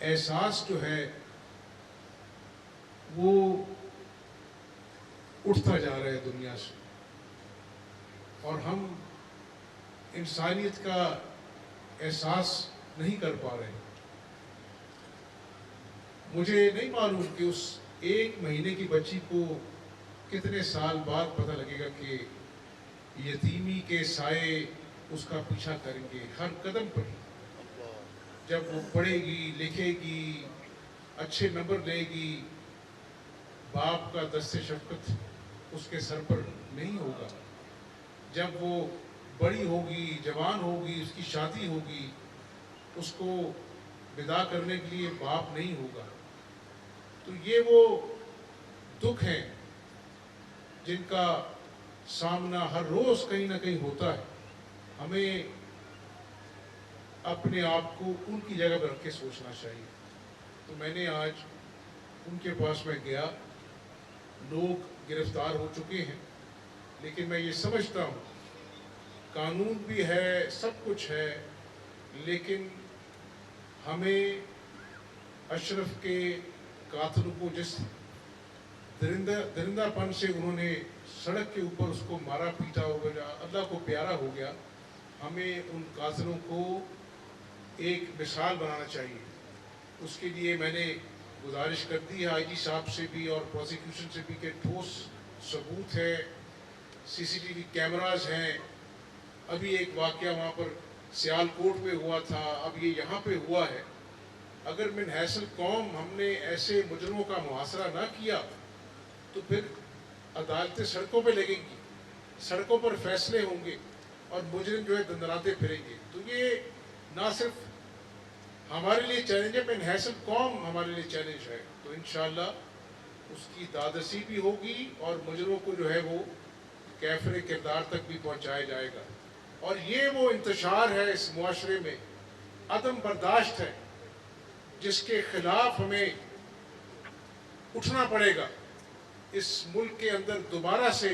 احساس جو ہے وہ اٹھتا جا رہا ہے دنیا سے، اور ہم انسانیت کا احساس نہیں کر پا رہے ہیں۔ مجھے نہیں معلوم کہ اس 1 مہینے کی بچی کو کتنے سال بعد پتہ لگے گا کہ یتیمی کے سائے اس کا پیچھا کریں گے ہر قدم پر۔ جب وہ پڑھے گی، لکھے گی، اچھے نمبر لے گی، باپ کا دست شفقت اس کے سر پر نہیں ہوگا۔ جب وہ بڑی ہوگی، جوان ہوگی، اس کی شادی ہوگی، اس کو ودا کرنے کے لیے باپ نہیں ہوگا۔ تو یہ وہ دکھ ہیں جن کا سامنا ہر روز کہیں نہ کہیں ہوتا ہے۔ ہمیں اپنے آپ کو ان کی جگہ پر رکھ کے سوچنا چاہیے۔ تو میں نے آج ان کے پاس میں گیا، لوگ گرفتار ہو چکے ہیں، لیکن میں یہ سمجھتا ہوں قانون بھی ہے، سب کچھ ہے، لیکن ہمیں اشرف کے قاتلوں کو جس درندہ پن سے انہوں نے سڑک کے اوپر اس کو مارا پیٹا ہو گیا، اللہ کو پیارا ہو گیا، ہمیں ان قاتلوں کو ایک مثال بنانا چاہیے۔ اس کے لیے میں نے گزارش کر دی ہے آئی جی صاحب سے بھی اور پروسیکیوشن سے بھی کہ ٹھوس ثبوت ہے، سی سی ٹی وی کیمراز ہیں۔ ابھی ایک واقعہ وہاں پر سیال کوٹ میں ہوا تھا، اب یہ یہاں پہ ہوا ہے۔ اگر من حیث القوم ہم نے ایسے مجرموں کا محاصرہ نہ کیا تو پھر عدالتیں سڑکوں پہ لگیں گی، سڑکوں پر فیصلے ہوں گے اور مجرم جو ہے دندناتے پھریں گے۔ تو یہ نہ صرف ہمارے لیے چیلنج ہے، من حیث القوم ہمارے لیے چیلنج ہے۔ تو انشاءاللہ اس کی دادرسی بھی ہوگی اور مجرموں کو جو ہے وہ کیفر کردار تک بھی پہنچایا جائے گا۔ اور یہ وہ انتشار ہے اس معاشرے میں، عدم برداشت ہے، جس کے خلاف ہمیں اٹھنا پڑے گا۔ اس ملک کے اندر دوبارہ سے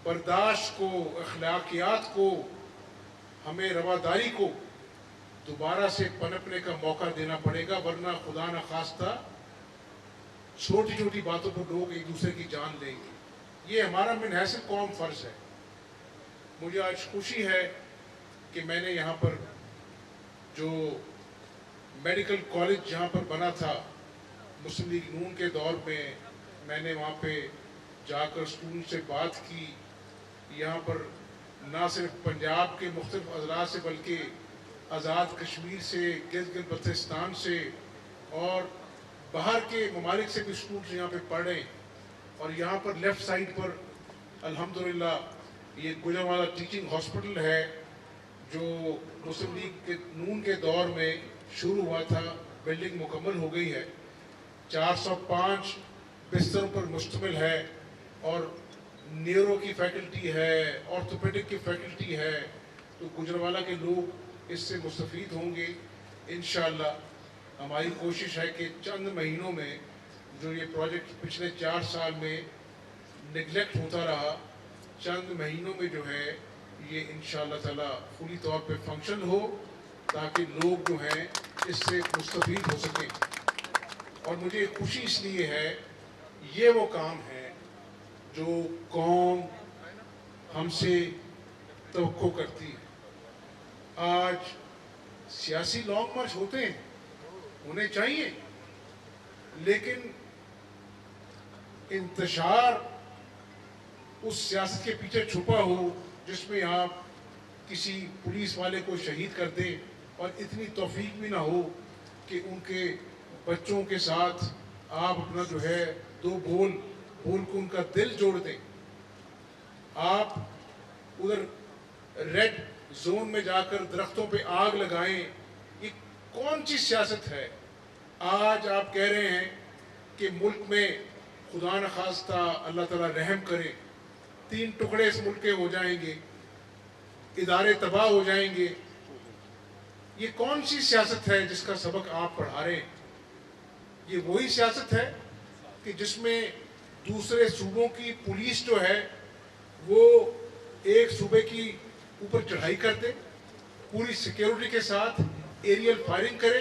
برداشت کو، اخلاقیات کو، ہمیں رواداری کو دوبارہ سے پنپنے کا موقع دینا پڑے گا، ورنہ خدا نخواستہ چھوٹی چھوٹی باتوں پر لوگ ایک دوسرے کی جان لیں گے۔ یہ ہمارا من حیث قوم فرض ہے۔ مجھے آج خوشی ہے کہ میں نے یہاں پر جو میڈیکل کالج جہاں پر بنا تھا مسلم لیگ نون کے دور میں نے وہاں پہ جا کر اسٹوڈنٹ سے بات کی۔ یہاں پر نہ صرف پنجاب کے مختلف اضلاع سے بلکہ آزاد کشمیر سے، گلگت بلتستان سے اور باہر کے ممالک سے بھی اسٹوڈنٹس یہاں پہ پڑھ رہے ہیں۔ اور یہاں پر لیفٹ سائڈ پر الحمدللہ یہ گوجرانوالہ ٹیچنگ ہاسپٹل ہے جو مسلم لیگ کے نون کے دور میں شروع ہوا تھا، بلڈنگ مکمل ہو گئی ہے، 405 بستروں پر مشتمل ہے، اور نیورو کی فیکلٹی ہے، آرتھوپیڈک کی فیکلٹی ہے۔ تو گوجرانوالہ کے لوگ اس سے مستفید ہوں گے انشاءاللہ۔ ہماری کوشش ہے کہ چند مہینوں میں جو یہ پروجیکٹ پچھلے 4 سال میں نگلیکٹ ہوتا رہا، چند مہینوں میں جو ہے یہ انشاءاللہ تعالی پوری طور پہ فنکشن ہو، تاکہ لوگ جو ہیں اس سے مستفید ہو سکیں۔ اور مجھے خوشی اس لیے ہے، یہ وہ کام ہے جو قوم ہم سے توقع کرتی ہے۔ آج سیاسی لانگ مارچ ہوتے ہیں، ہونے چاہیے، لیکن انتشار اس سیاست کے پیچھے چھپا ہو جس میں آپ کسی پولیس والے کو شہید کر دیں اور اتنی توفیق بھی نہ ہو کہ ان کے بچوں کے ساتھ آپ اپنا جو ہے 2 بول کو ان کا دل جوڑ دیں۔ آپ ادھر ریڈ زون میں جا کر درختوں پہ آگ لگائیں۔ یہ کون سی سیاست ہے؟ آج آپ کہہ رہے ہیں کہ ملک میں خدا نخواستہ اللہ تعالیٰ رحم کرے 3 ٹکڑے اس ملک کے ہو جائیں گے، ادارے تباہ ہو جائیں گے۔ یہ کون سی سیاست ہے جس کا سبق آپ پڑھا رہے ہیں؟ یہ وہی سیاست ہے کہ جس میں دوسرے صوبوں کی پولیس جو ہے وہ ایک صوبے کی اوپر چڑھائی کر دے، پوری سیکیورٹی کے ساتھ ایریل فائرنگ کرے،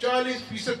40%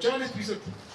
40%,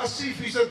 80%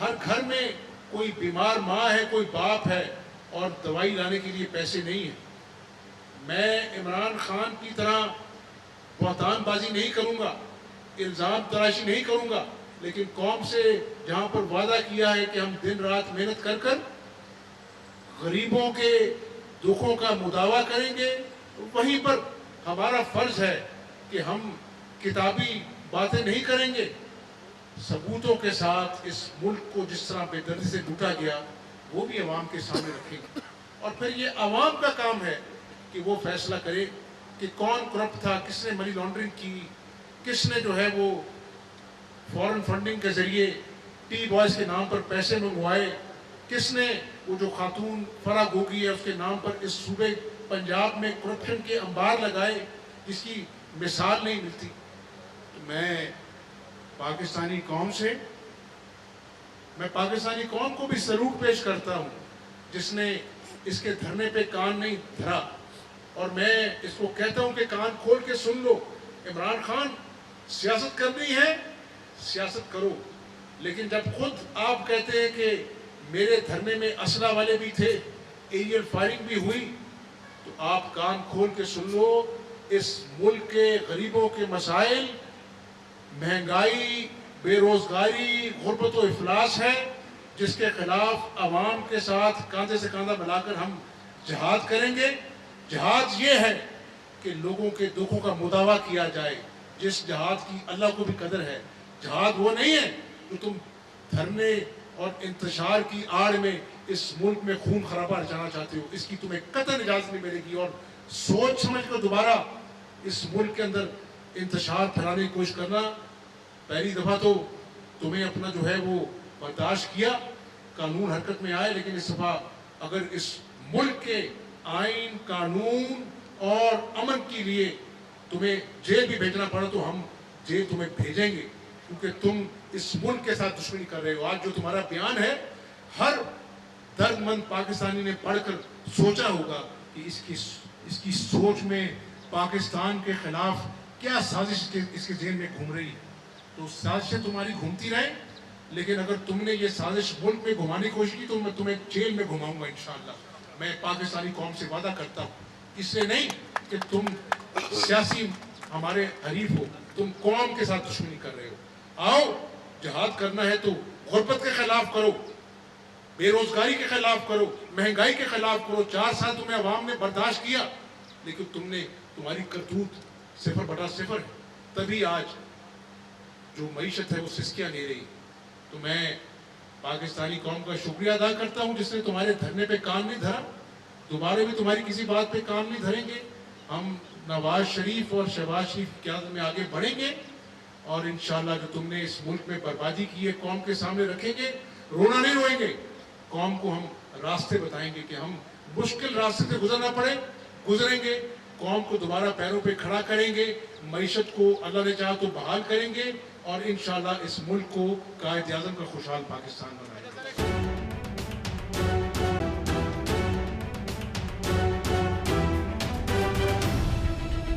ہر گھر میں کوئی بیمار ماں ہے، کوئی باپ ہے، اور دوائی لانے کے لیے پیسے نہیں ہیں۔ میں عمران خان کی طرح بہتان بازی نہیں کروں گا، الزام تراشی نہیں کروں گا، لیکن قوم سے جہاں پر وعدہ کیا ہے کہ ہم دن رات محنت کر کر غریبوں کے دکھوں کا مداوع کریں گے، وہیں پر ہمارا فرض ہے کہ ہم کتابی باتیں نہیں کریں گے، ثبوتوں کے ساتھ اس ملک کو جس طرح بے دردی سے لوٹا گیا وہ بھی عوام کے سامنے رکھیں گے۔ اور پھر یہ عوام کا کام ہے کہ وہ فیصلہ کرے کہ کون کرپٹ تھا، کس نے منی لانڈرنگ کی، کس نے جو ہے وہ فورن فنڈنگ کے ذریعے ٹی بوائز کے نام پر پیسے منگوائے، کس نے وہ جو خاتون فرح گوگی ہے اس کے نام پر اس صوبے پنجاب میں کرپشن کے انبار لگائے جس کی مثال نہیں ملتی۔ میں پاکستانی قوم کو بھی سلوٹ پیش کرتا ہوں جس نے اس کے دھرنے پہ کان نہیں دھرا، اور میں اس کو کہتا ہوں کہ کان کھول کے سن لو۔ عمران خان، سیاست کرنی ہے سیاست کرو، لیکن جب خود آپ کہتے ہیں کہ میرے دھرنے میں اسلحہ والے بھی تھے، ایریل فائرنگ بھی ہوئی، تو آپ کان کھول کے سن لو۔ اس ملک کے غریبوں کے مسائل مہنگائی، بے روزگاری، غربت و افلاس ہے، جس کے خلاف عوام کے ساتھ کاندھے سے کاندھا ملا کر ہم جہاد کریں گے۔ جہاد یہ ہے کہ لوگوں کے دکھوں کا مداوع کیا جائے، جس جہاد کی اللہ کو بھی قدر ہے۔ جہاد وہ نہیں ہے کہ تم دھرنے اور انتشار کی آڑ میں اس ملک میں خون خرابہ رچانا چاہتے ہو، اس کی تمہیں قطعاً اجازت نہیں ملے گی، اور سوچ سمجھ کر دوبارہ اس ملک کے اندر انتشار پھیلانے کی کوشش کرنا۔ پہلی دفعہ تو تمہیں اپنا جو ہے وہ برداشت کیا، قانون حرکت میں آئے، لیکن اس دفعہ اگر اس ملک کے آئین، قانون اور امن کے لیے تمہیں جیل بھی بھیجنا پڑا تو ہم جیل تمہیں بھیجیں گے، کیونکہ تم اس ملک کے ساتھ دشمنی کر رہے ہو۔ آج جو تمہارا بیان ہے، ہر درد مند پاکستانی نے پڑھ کر سوچا ہوگا کہ اس کی سوچ میں پاکستان کے خلاف کیا سازش اس کے ذہن میں گھوم رہی ہے۔ تو سازشیں تمہاری گھومتی رہیں، لیکن اگر تم نے یہ سازش ملک میں گھمانے کی کوشش کی تو میں تمہیں جیل میں گھماؤں گا انشاءاللہ۔ میں پاکستانی قوم سے وعدہ کرتا ہوں، اس لیے نہیں کہ تم سیاسی ہمارے حریف ہو، تم قوم کے ساتھ دشمنی کر رہے ہو۔ آؤ، جہاد کرنا ہے تو غربت کے خلاف کرو، بے روزگاری کے خلاف کرو، مہنگائی کے خلاف کرو۔ 4 سال تمہیں عوام نے برداشت کیا، لیکن تمہاری کرتوت 0/0 ہے، تبھی آج جو معیشت ہے وہ سسکیاں لے رہی۔ تو میں پاکستانی قوم کا شکریہ ادا کرتا ہوں جس نے تمہارے دھرنے پہ کان نہیں دھرا، دوبارہ بھی تمہاری کسی بات پہ کان نہیں دھریں گے۔ ہم نواز شریف اور شہباز شریف کی قیادت میں آگے بڑھیں گے، اور انشاءاللہ جو تم نے اس ملک میں بربادی کی ہے قوم کے سامنے رکھیں گے۔ رونا نہیں روئیں گے، قوم کو ہم راستے بتائیں گے کہ ہم مشکل راستے سے گزرنا پڑے گزریں گے، قوم کو دوبارہ پیروں پہ کھڑا کریں گے، معیشت کو اللہ نے چاہا تو بحال کریں گے، اور انشاءاللہ اس ملک کو قائد اعظم کا خوشحال پاکستان بنائیں گے۔